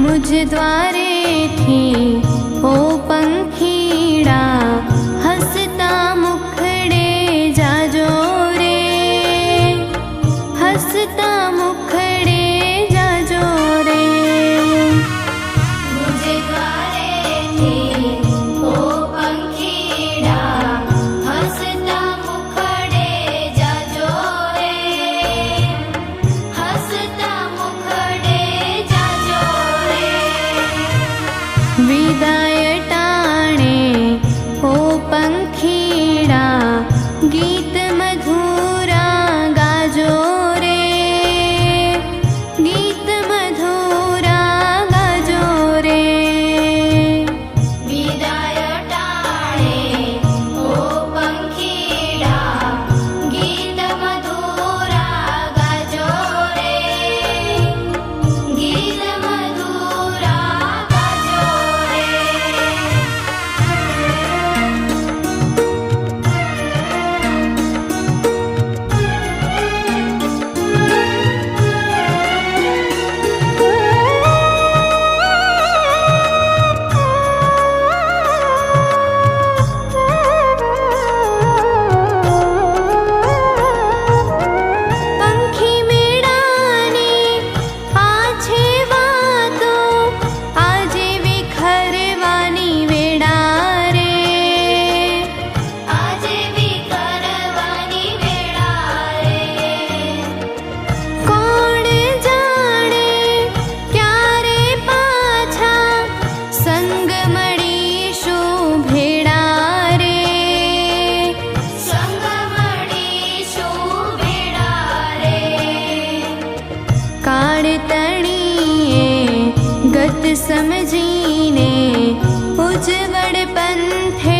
मुझ द्वारे थी ओ पंखीड़ा हसता मुखड़े जाजो रे, हसता मुखड़े जाजो रे। मुझ द्वारे थी ओ पंखीड़ा हसता मुखड़े जाजो रे, हसता मुखड़े जाजो रे। विदाय टाणे ओ पंखीड़ा गीत मधुरा गाजो रे, गीत मधुरा गाजो रे। विदाय टाणे ओ पंखीड़ा गीत मधुरा गाजो रे, गीत मधुरा गाजो रे। पंखी मेड़ानी आछे वातो आजे विखरवानी वेड़ा रे, आजे विखरवानी वेड़ा रे। कोण जाणे क्यारे पाछा संग मळीशुं भेड़ा रे, संग मळीशुं भेड़ा रे। काळ तणीए गत समजीने उजवड़ पंथे